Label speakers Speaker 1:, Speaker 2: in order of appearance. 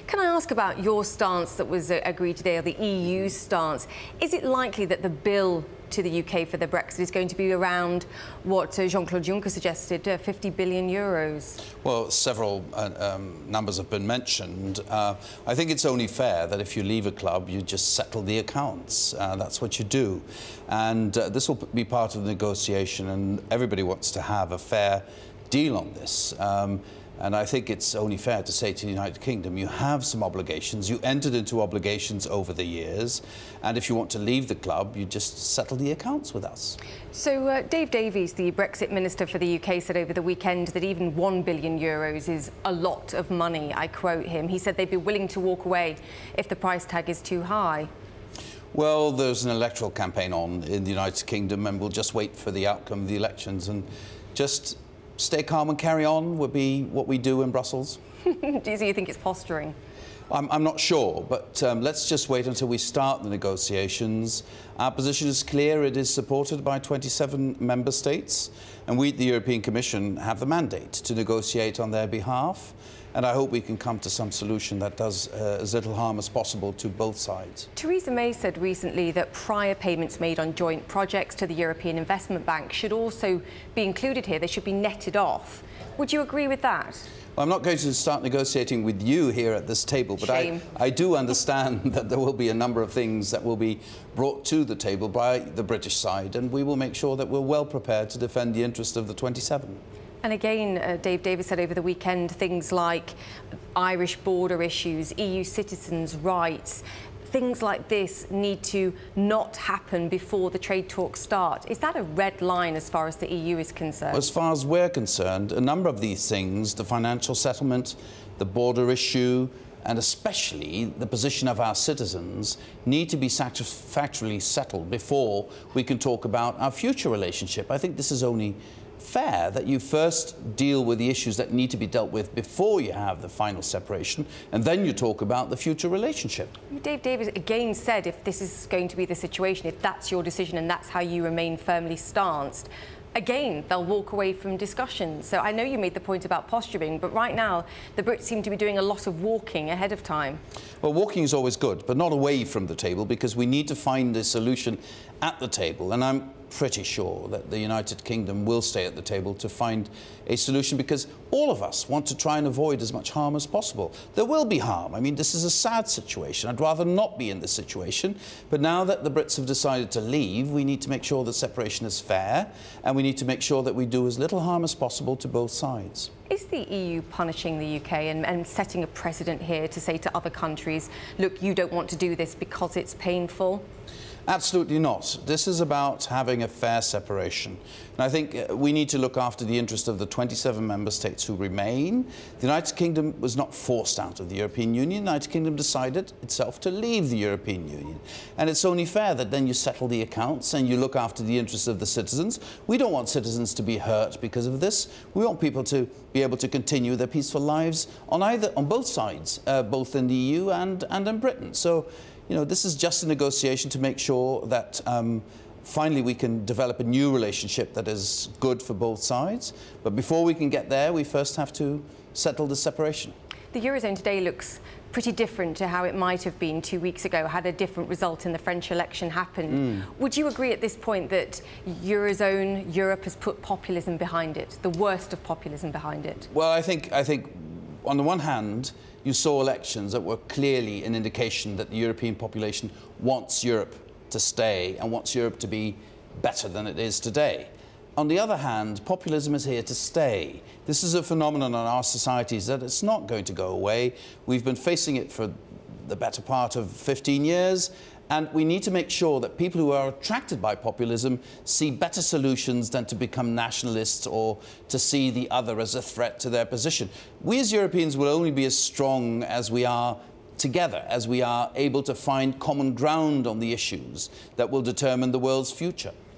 Speaker 1: Can I ask about your stance that was agreed today, or the EU's stance? Is it likely that the bill to the UK for the Brexit is going to be around what Jean-Claude Juncker suggested, 50 billion euros?
Speaker 2: Well, several numbers have been mentioned. I think it's only fair that if you leave a club, you just settle the accounts. That's what you do. And this will be part of the negotiation, and everybody wants to have a fair deal on this. And I think it's only fair to say to the United Kingdom, you have some obligations. You entered into obligations over the years. And if you want to leave the club, you just settle the accounts with us.
Speaker 1: So Dave Davies, the Brexit minister for the UK, said over the weekend that even 1 billion euros is a lot of money. I quote him. He said they'd be willing to walk away if the price tag is too high.
Speaker 2: Well, there's an electoral campaign on in the United Kingdom, and we'll just wait for the outcome of the elections and just stay calm and carry on would be what we do in Brussels.
Speaker 1: Do you think it's posturing?
Speaker 2: I'm not sure, but let's just wait until we start the negotiations. Our position is clear. It is supported by 27 member states, and we, the European Commission, have the mandate to negotiate on their behalf. And I hope we can come to some solution that does as little harm as possible to both sides.
Speaker 1: Theresa May said recently that prior payments made on joint projects to the European Investment Bank should also be included here. They should be netted off. Would you agree with that?
Speaker 2: Well, I'm not going to start negotiating with you here at this table, but I do understand that there will be a number of things that will be brought to the table by the British side, and we will make sure that we're well prepared to defend the interest of the 27.
Speaker 1: And again, Dave Davies said over the weekend things like Irish border issues, EU citizens' rights, things like this need to not happen before the trade talks start. Is that a red line as far as the EU is concerned?
Speaker 2: As far as we're concerned, a number of these things, the financial settlement, the border issue, and especially the position of our citizens, need to be satisfactorily settled before we can talk about our future relationship. I think this is only fair that you first deal with the issues that need to be dealt with before you have the final separation, and then you talk about the future relationship.
Speaker 1: Dave Davies again said if this is going to be the situation, if that's your decision and that's how you remain firmly stanced, again, they'll walk away from discussions. So I know you made the point about posturing, but right now the Brits seem to be doing a lot of walking ahead of time.
Speaker 2: Well, walking is always good, but not away from the table, because we need to find a solution at the table. And I'm pretty sure that the United Kingdom will stay at the table to find a solution, because all of us want to try and avoid as much harm as possible. There will be harm. I mean, this is a sad situation. I'd rather not be in this situation. But now that the Brits have decided to leave, we need to make sure that separation is fair, and we need to make sure that we do as little harm as possible to both sides.
Speaker 1: Is the EU punishing the UK and setting a precedent here to say to other countries, look, you don't want to do this because it's painful?
Speaker 2: Absolutely not. This is about having a fair separation. And I think we need to look after the interest of the 27 member states who remain. The United Kingdom was not forced out of the European Union. The United Kingdom decided itself to leave the European Union. And it's only fair that then you settle the accounts and you look after the interests of the citizens. We don't want citizens to be hurt because of this. We want people to be able to continue their peaceful lives on both sides, both in the EU and in Britain. So, you know, this is just a negotiation to make sure that finally we can develop a new relationship that is good for both sides. But before we can get there, we first have to settle the separation.
Speaker 1: The Eurozone today looks pretty different to how it might have been 2 weeks ago had a different result in the French election happened. Would you agree at this point that Eurozone, Europe has put populism behind it, the worst of populism behind it?
Speaker 2: Well, I think on the one hand, you saw elections that were clearly an indication that the European population wants Europe to stay and wants Europe to be better than it is today. On the other hand, populism is here to stay. This is a phenomenon in our societies that it's not going to go away. We've been facing it for the better part of 15 years. And we need to make sure that people who are attracted by populism see better solutions than to become nationalists or to see the other as a threat to their position. We as Europeans will only be as strong as we are together, as we are able to find common ground on the issues that will determine the world's future.